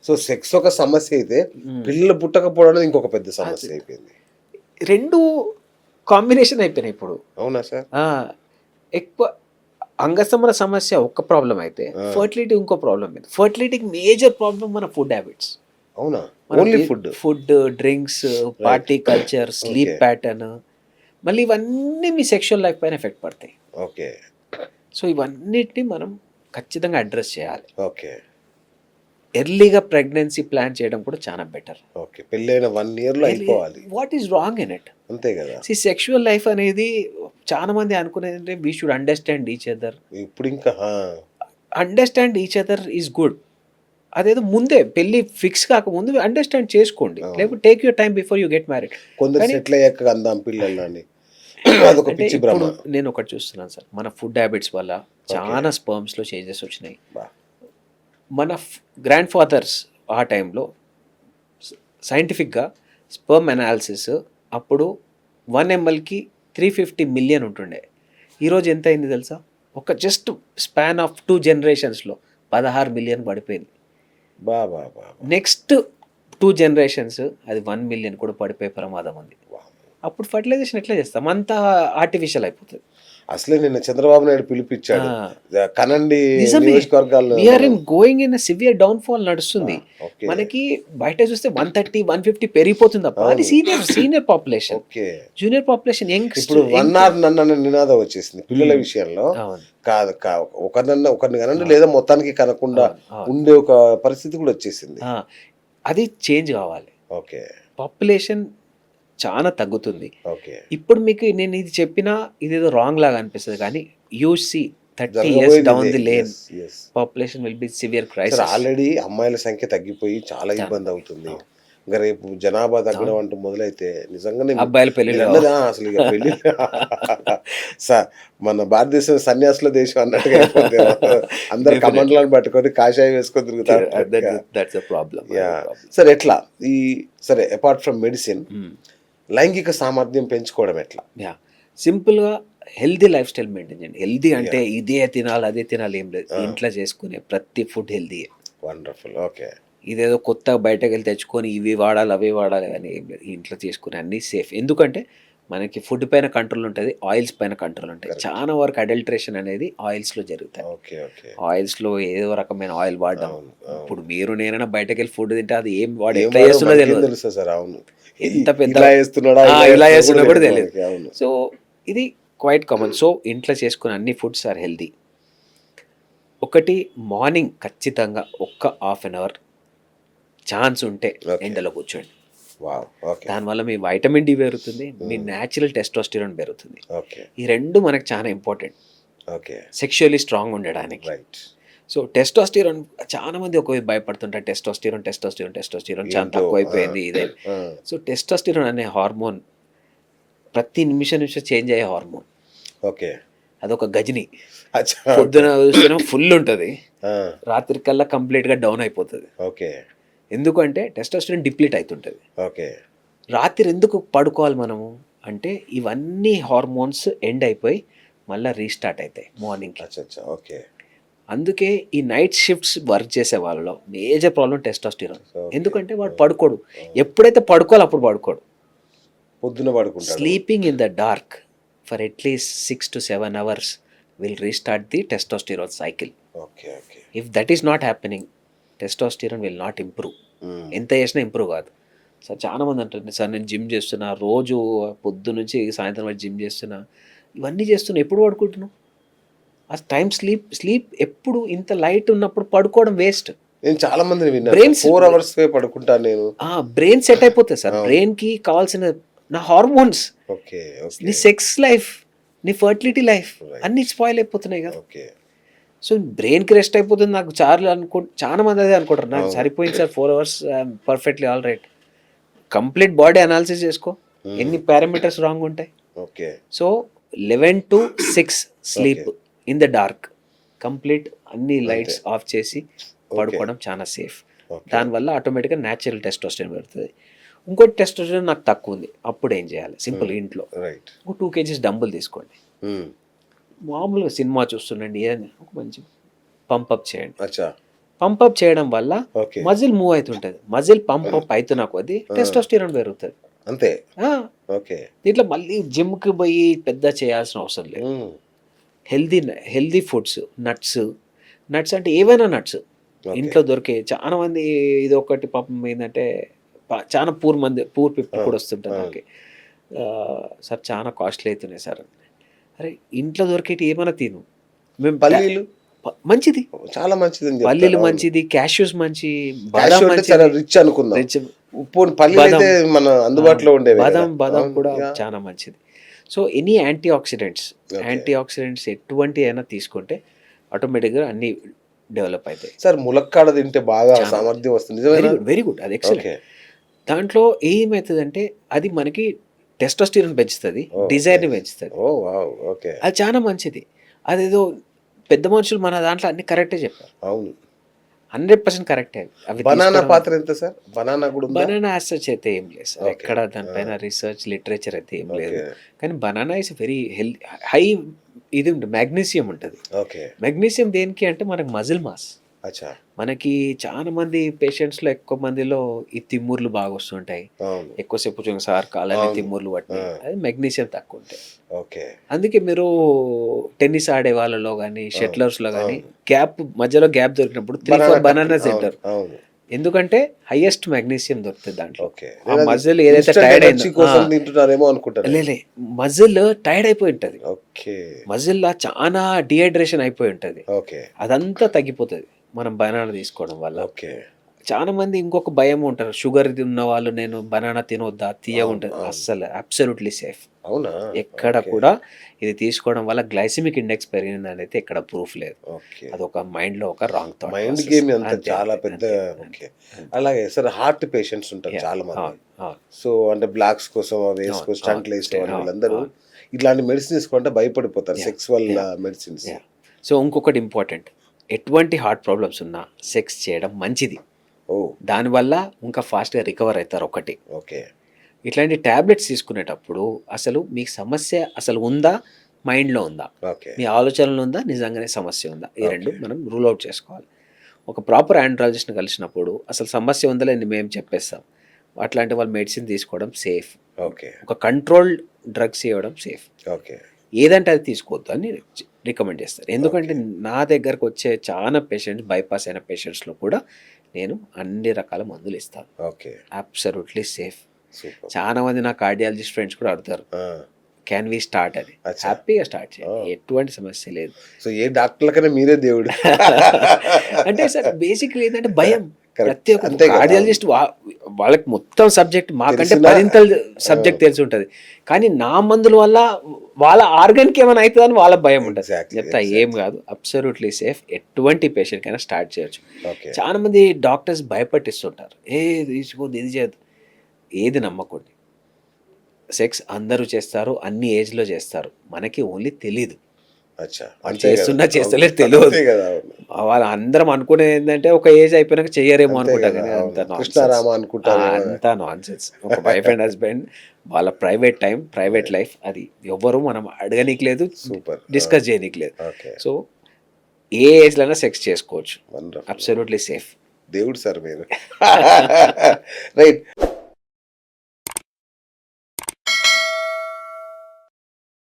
So sex ఒక సమస్య అయితే పిల్లలు పుట్టకపోవడం ఇంకొక పెద్ద సమస్య అయిపోయింది. రెండు కాంబినేషన్ అయిపోయినాయి ఇప్పుడు. అవునా సార్? ఎక్కువ అంగసమన సమస్య ఒక్క ప్రాబ్లం అయితే ఫర్టిలిటీ ఇంకో ప్రాబ్లం. ఫర్టిలిటీకి మేజర్ ప్రాబ్లం మన ఫుడ్ హ్యాబిట్స్. అవునా? Only food, drinks, party culture, sleep pattern, మళ్ళీ ఇవన్నీ మీ సెక్షువల్ లైఫ్ పైన ఎఫెక్ట్ పడతాయి. ఓకే. సో ఇవన్నిటిని మనం ఖచ్చితంగా అడ్రస్ చేయాలి. ఓకే. ఎర్లీగా ప్రెగ్నెన్సీ ప్లాన్ చేయడం కూడా చాలా బెటర్. ఓకే. పెళ్ళైన 1 ఇయర్లో అయిపోవాలి. What is wrong in it? అంతే కదా. సెక్షువల్ లైఫ్ అనేది చాలా మంది అనుకునేది అంటే we should understand each other. ఇప్పుడు ఇంకా understand each other is good. అదేదో ముందే పెళ్లి ఫిక్స్ కాకముందు అండర్స్టాండ్ చేసుకోండి, లేకపోతే take your time before you get married. కొందరు సెటిల్ అయ్యాక అందాం పిల్లలు అని అదొక పిచ్చి భ్రమ. నేను ఒకటి చూస్తున్నాను సార్, మన ఫుడ్ హ్యాబిట్స్ వల్ల చాలా స్పర్మ్స్లో చేంజెస్ వచ్చినాయి. మన గ్రాండ్ ఫాదర్స్ ఆ టైంలో సైంటిఫిక్గా స్పర్మ్ అనాలిసిస్ అప్పుడు 1 mlకి 350 మిలియన్ ఉంటుండే. ఈరోజు ఎంత అయింది తెలుసా? ఒక just span of 2 generations 16 million పడిపోయింది. నెక్స్ట్ 2 generations అది 1 మిలియన్ కూడా పడిపోయే ప్రమాదం ఉంది. అప్పుడు ఫర్టిలైజేషన్ ఎట్లా చేస్తాం? అంతా ఆర్టిఫిషియల్ అయిపోతుంది. అసలే నిన్న చంద్రబాబు నాయుడు పిలిపించాడు కనండి నియోజకవర్గాల్లో. Going in severe down fall నడుస్తుంది. మనకి బయట చూస్తే 130, 150 పెరిగిపోతుంది తప్ప అది సీనియర్ పాపులేషన్. జూనియర్ పాపులేషన్ ఇప్పుడు 1 hour నన్ను నినాదం వచ్చేసింది పిల్లల విషయంలో. కాదు ఒకరిని కనండి లేదా మొత్తానికి కనకుండా ఉండే ఒక పరిస్థితి కూడా వచ్చేసింది. అది చేంజ్ కావాలి. ఓకే. పాపులేషన్ చాలా తగ్గుతుంది. ఇప్పుడు మీకు నేను ఇది చెప్పినా ఇదేదో రాంగ్ లాగా అనిపిస్తుంది, కానీ you see 30 years down the lane population will be severe crisis. Already అమ్మాయిల సంఖ్య తగ్గిపోయి చాలా ఇబ్బంది అవుతుంది. ఇంకా రేపు జనాభా తగ్గడం అంటూ మొదలైతే నిజంగానే అబ్బాయిల పెళ్లి అసలు ఇక పెళ్లి మన భారతదేశం సన్యాసుల దేశం అన్నట్టుగా అందరు కమండలను పట్టుకొని కాషాయం వేసుకొని తిరుగుతారు. సరే ఎట్లా ఈ సరే అపార్ట్ ఫ్రమ్ మెడిసిన్ లైంగిక సామర్థ్యం పెంచుకోవడం ఎట్లా? సింపుల్గా హెల్దీ లైఫ్ స్టైల్ మెయింటైన్ చేయండి. హెల్దీ అంటే ఇదే తినాలి అదే తినాలి ఏం లేదు. ఇంట్లో చేసుకునే ప్రతి ఫుడ్ హెల్దీ. వండర్ఫుల్. ఓకే. ఇదేదో కొత్తగా బయటకు వెళ్ళి తెచ్చుకొని ఇవి వాడాలి అవి వాడాలి అని ఏం లేదు. ఇంట్లో చేసుకునే అన్నీ సేఫ్. ఎందుకంటే మనకి ఫుడ్ పైన కంట్రోల్ ఉంటుంది, ఆయిల్స్ పైన కంట్రోల్ ఉంటుంది. చాలా వరకు అడల్ట్రేషన్ అనేది ఆయిల్స్లో జరుగుతాయి. ఆయిల్స్లో ఏదో రకమైన ఆయిల్ వాడడం. ఇప్పుడు మీరు నేనైనా బయటకు వెళ్ళి ఫుడ్ తింటే అది ఏం వాడు ఎట్లా చేస్తున్నా తెలియదు. ఎంత పెద్ద ఇలా చేస్తున్నా కూడా తెలియదు. సో ఇది క్వైట్ కామన్. సో ఇంట్లో చేసుకునే అన్ని ఫుడ్స్ ఆర్ హెల్దీ. ఒకటి మార్నింగ్ ఖచ్చితంగా ఒక్క 1/2 hour ఛాన్స్ ఉంటే ఎండలో కూర్చోండి. దానివల్ల మీ వైటమిన్ డి పెరుగుతుంది, మీ న్యాచురల్ టెస్టోస్టిరాన్ పెరుగుతుంది. ఈ రెండు మనకు చాలా ఇంపార్టెంట్ సెక్షువల్లీ స్ట్రాంగ్ ఉండడానికి. సో టెస్టోస్టిరాన్ చాలా మంది ఒక భయపడుతుంటారు. టెస్టోస్టిరాన్ చాలా తక్కువ అయిపోయింది ఇదే. సో టెస్టోస్టిరాన్ అనే హార్మోన్ ప్రతి నిమిషం చేంజ్ అయ్యే హార్మోన్. ఓకే. అదొక గజని. పొద్దున చూస్తే ఫుల్ ఉంటుంది, రాత్రి కల్లా కంప్లీట్గా డౌన్ అయిపోతుంది. ఓకే. ఎందుకంటే టెస్టోస్టిరాన్ డిప్లీట్ అవుతుంటుంది. ఓకే. రాత్రి ఎందుకు పడుకోవాలి మనము అంటే ఇవన్నీ హార్మోన్స్ ఎండ్ అయిపోయి మళ్ళీ రీస్టార్ట్ అవుతాయి మార్నింగ్కి. ఓకే. అందుకే ఈ నైట్ షిఫ్ట్స్ వర్క్ చేసే వాళ్ళలో మేజర్ ప్రాబ్లం టెస్టోస్టిరాన్. ఎందుకంటే వాడు పడుకోడు, ఎప్పుడైతే పడుకోవాలి అప్పుడు పడుకోడు, పొద్దున పడుకుంటాడు. Sleeping in the dark for at least 6 to 7 hours will restart the testosterone cycle. If that is not happening testosterone will not improve. ఎంత చేసినా ఇంప్రూవ్ కాదు. సార్ చాలా మంది అంటారు సార్ నేను జిమ్ చేస్తున్నా, రోజు పొద్దు నుంచి సాయంత్రం వరకు జిమ్ చేస్తున్నా, ఇవన్నీ చేస్తున్నా, ఎప్పుడు పడుకుంటున్నావు? ఆ టైం స్లీప్ ఎప్పుడు ఇంత లైట్ ఉన్నప్పుడు పడుకోవడం వేస్ట్. నేను చాలా మందిని విన్నాను 4 hours పడుకుంటాను నేను. బ్రెయిన్ సెట్ అయిపోతుంది సార్. బ్రెయిన్కి కావాల్సిన నా హార్మోన్స్, నీ సెక్స్ లైఫ్, నీ ఫర్టిలిటీ లైఫ్ అన్నీ స్పాయిల్ అయిపోతున్నాయి కదా. సో బ్రెయిన్కి రెస్ట్ అయిపోతుంది. నాకు చాలా మంది అదే అనుకుంటారు, నాకు సరిపోయింది sir 4 hours perfectly all right. Complete body analysis చేసుకో, ఎన్ని పారామీటర్స్ రాంగ్ ఉంటాయి. So 11 to 6 sleep in the dark, complete అన్ని లైట్స్ ఆఫ్ చేసి పడుకోవడం చాలా సేఫ్. దానివల్ల ఆటోమేటిక్గా న్యాచురల్ టెస్టోస్టెరాన్ పెడుతుంది. ఇంకోటి టెస్టోస్టెరాన్ నాకు తక్కువ ఉంది, అప్పుడు ఏం చేయాలి? సింపుల్ ఇంట్లో 2 kgs డంబుల్ తీసుకోండి, మామూలుగా సినిమా చూస్తుండండి, ఒక మంచి పంపప్ చేయండి. పంపప్ చేయడం వల్ల ఓకే. మజిల్ మూవ్ అవుతుంటది. మజిల్ పంపప్ అవుతున్న కొద్దీ టెస్టోస్టిరాన్ పెరుగుతుంది. అంతే. ఆ, ఓకే. దీంట్లో మళ్ళీ జిమ్కి పోయి పెద్ద చేయాల్సిన అవసరం లేదు. హ్మ్. హెల్దీ ఫుడ్స్, నట్స్ అంటే ఏవైనా నట్స్ ఓకే. ఇంట్లో దొరికే. చాలా మంది ఇది ఒకటి పాపం ఏంటంటే చాలా పూర్ పీపుల్ కూడా వస్తుంటారు నాకు, సార్ చాలా కాస్ట్లీ అవుతున్నాయి సార్. అరే ఇంట్లో దొరికేటి ఏమైనా తిను. మేము పల్లీలు మంచిది, చాలా మంచిది అని పల్లీలు చెప్తారు. అవును. మంచిది, క్యాష్యూస్ మంచి, క్యాషియో బాదాం అంటే చాలా మంచిది, రిచ్ అనుకుందాం. రిచ్ పోనీ పల్లీలు బాదాం, అయితే మన అందుబాటులో ఉండేవి కదా. బాదాం అవును. కూడా యా. చాలా మంచిది. సో ఎనీ యాంటీ ఆక్సిడెంట్స్ ఎటువంటి అయినా తీసుకుంటే ఆటోమేటిక్గా అన్ని డెవలప్ అవుతాయి. సార్ ములక్కాడ తింటే బాగా చాలా సామర్థ్యం వస్తుంది. నిజమేనా? వెరీ గుడ్, అది ఎక్సలెంట్. ఓకే. దాంట్లో ఏమవుతుందంటే అది మనకి టెస్టోస్టిరాన్ పెంచుతుంది, ఓ, డిజైర్ని నైస్. పెంచుతుంది. ఓ వావ్. ఓకే. అది చాలా మంచిది. అదేదో పెద్ద మనుషులు మన దాంట్లో అన్ని కరెక్టే చెప్పారు, అవును. 100% కరెక్టే. అవి బనానా పాత్ర ఎంత సార్? బనానా కూడా ఉందా? బనానా యాసెస్ అయితే ఏం లేదు సార్, ఓకే. ఎక్కడ దానిపైన రీసెర్చ్ లిటరేచర్ అయితే ఏం లేదు. ఓకే. కానీ banana is very healthy, high ఇది ఉంటుంది, మ్యాగ్నీషియం ఉంటుంది. ఓకే. మెగ్నీషియం దేనికి అంటే మనకి మజిల్ మాస్. అచ్చా. మనకి చాలా మంది పేషెంట్స్లో ఎక్కువ మందిలో ఈ తిమ్ముర్లు బాగా వస్తుంటాయి, అవును. ఎక్కువసేపు సార్ కాలని అవును. తిమ్ముర్లు పట్టినాయి, ఆ. అది మెగ్నీషియం తక్కువ ఉంటాయి. ఓకే. అందుకే మీరు టెన్నిస్ ఆడే వాళ్ళలో కానీ షెట్లర్స్లో కానీ అవును. మధ్యలో గ్యాప్ దొరికినప్పుడు 3-4 బనానాస్ అవును. తింటారు. అవును. ఎందుకంటే హైయెస్ట్ మెగ్నీషియం దొరుకుతుంది దాంట్లో. ఓకే. ఆ మజిల్ ఏదైతే ఇన్స్టంట్ టైర్డ్ ఎనర్జీ కోసం తింటున్నారేమో అనుకుంటారు. లేలే, మజిల్ టైర్డ్ అయిపోయి ఉంటుంది, ఓకే. మజిల్లో చాలా డిహైడ్రేషన్ అయిపోయి ఉంటుంది, ఓకే. అదంతా తగ్గిపోతుంది మనం బనానా తీసుకోవడం వల్ల. ఓకే. చాలా మంది ఇంకొక భయం ఉంటారు, షుగర్ ఉన్న వాళ్ళు నేను బనానా తినొద్దా, తీయ అవును. ఉంటుంది. అవును. అస్సలు అబ్సల్యూట్లీ సేఫ్. అవునా? ఎక్కడ ఓకే. కూడా ఇది తీసుకోవడం వల్ల గ్లైసిమిక్ ఇండెక్స్ పెరిగిందని అయితే ఎక్కడ ప్రూఫ్ లేదు. ఓకే. అదొక మైండ్లో ఒక రాంగ్ థాట్. మైండ్ గేమ్ అంత చాలా పెద్ద. ఓకే. అలాగే సార్ హార్ట్ పేషెంట్స్ ఉంటారు చాలా మంది. సో అంటే బ్లాక్స్ కోసం అవి వేసుకో స్టంట్లు వేసుకోవాలి వాళ్ళందరూ ఇట్లాంటి మెడిసిన్ వేసుకుంటే భయపడిపోతారు. Sexual medicines. సో ఇంకొకటి ఇంపార్టెంట్, ఎటువంటి హార్ట్ ప్రాబ్లమ్స్ ఉన్నా సెక్స్ చేయడం మంచిది. ఓ. దానివల్ల ఇంకా ఫాస్ట్గా రికవర్ అవుతారు. ఒకటి, ఓకే. ఇట్లాంటి ట్యాబ్లెట్స్ తీసుకునేటప్పుడు అసలు మీకు సమస్య అసలు ఉందా, మైండ్లో ఉందా, ఓకే. మీ ఆలోచనలో ఉందా, నిజంగానే సమస్య ఉందా, ఈ రెండు Okay. మనం రూల్ అవుట్ చేసుకోవాలి. ఒక ప్రాపర్ ఆండ్రాలజిస్ట్ని కలిసినప్పుడు అసలు సమస్య ఉందా లేని మేము చెప్పేస్తాం. అట్లాంటి వాళ్ళు మెడిసిన్ తీసుకోవడం సేఫ్, ఓకే. ఒక కంట్రోల్డ్ డ్రగ్స్ ఇవ్వడం సేఫ్. ఓకే. ఏదంటే అది తీసుకోవద్దు అని రికమెండ్ చేస్తారు. ఎందుకంటే నా దగ్గరకు వచ్చే చాలా పేషెంట్స్, బైపాస్ అయిన పేషెంట్స్లో కూడా నేను అన్ని రకాల మందులు ఇస్తాను. ఓకే. Absolutely safe. సూపర్. చాలా మంది నా కార్డియాలజిస్ట్ ఫ్రెండ్స్ కూడా అడుగుతారు, క్యాన్ వి స్టార్ట్ అని. అచ్చా. హ్యాపీగా స్టార్ట్ చేయండి, ఎటువంటి సమస్య లేదు. సో ఏ డాక్టర్లకైనా మీరే దేవుడు. అంటే సార్ బేసిక్లీ ఏంటంటే భయం. Correct. ప్రతి ఒక్క అంతే కదా. కార్డియాలజిస్ట్ వాళ్ళకి మొత్తం సబ్జెక్ట్ మాకంటే తెలిసినా- 10 సబ్జెక్ట్ తెలిసి ఉంటుంది, కానీ నా మందుల వల్ల వాళ్ళ ఆర్గన్కి ఏమైనా అవుతుందని వాళ్ళ భయం ఉంటుంది. Exactly, చెప్తా ఏం కాదు, అబ్సల్యూట్లీ సేఫ్. ఎటువంటి పేషెంట్ కైనా స్టార్ట్ చేయొచ్చు. ఓకే. చాలా మంది డాక్టర్స్ భయపట్టిస్తుంటారు, తీసుకోవద్దు, ఇది చేయదు. ఏది నమ్మకండి, సెక్స్ అందరూ చేస్తారు, అన్ని ఏజ్లో చేస్తారు, మనకి ఓన్లీ తెలీదు. అచ్చా. వాళ్ళు అంతే కదా. చేస్తున్నా చేస్తలేదు అంతే తెలియదు. కదా. అవును. వాళ్ళు అందరం అనుకునేది ఏంటంటే ఒక ఏజ్ అయిపోయినాక చెయ్యరేమో అంతే అనుకుంటా, కదా. కానీ అవును. అంత కృష్ణారామ అనుకుంటారు కదా. అంతా నాన్ సెన్స్. ఒక వైఫ్ అండ్ హస్బెండ్ వాళ్ళ ప్రైవేట్ టైం, ప్రైవేట్ లైఫ్, అది ఎవ్వరు మనం అడగనీకి లేదు, సూపర్. డిస్కస్ చేయనీకి లేదు. ఓకే. సో ఏ ఏజ్లైనా సెక్స్ చేసుకోవచ్చు, వండర్ఫుల్. Absolutely safe. దేవుడు సార్ మీరు. రైట్.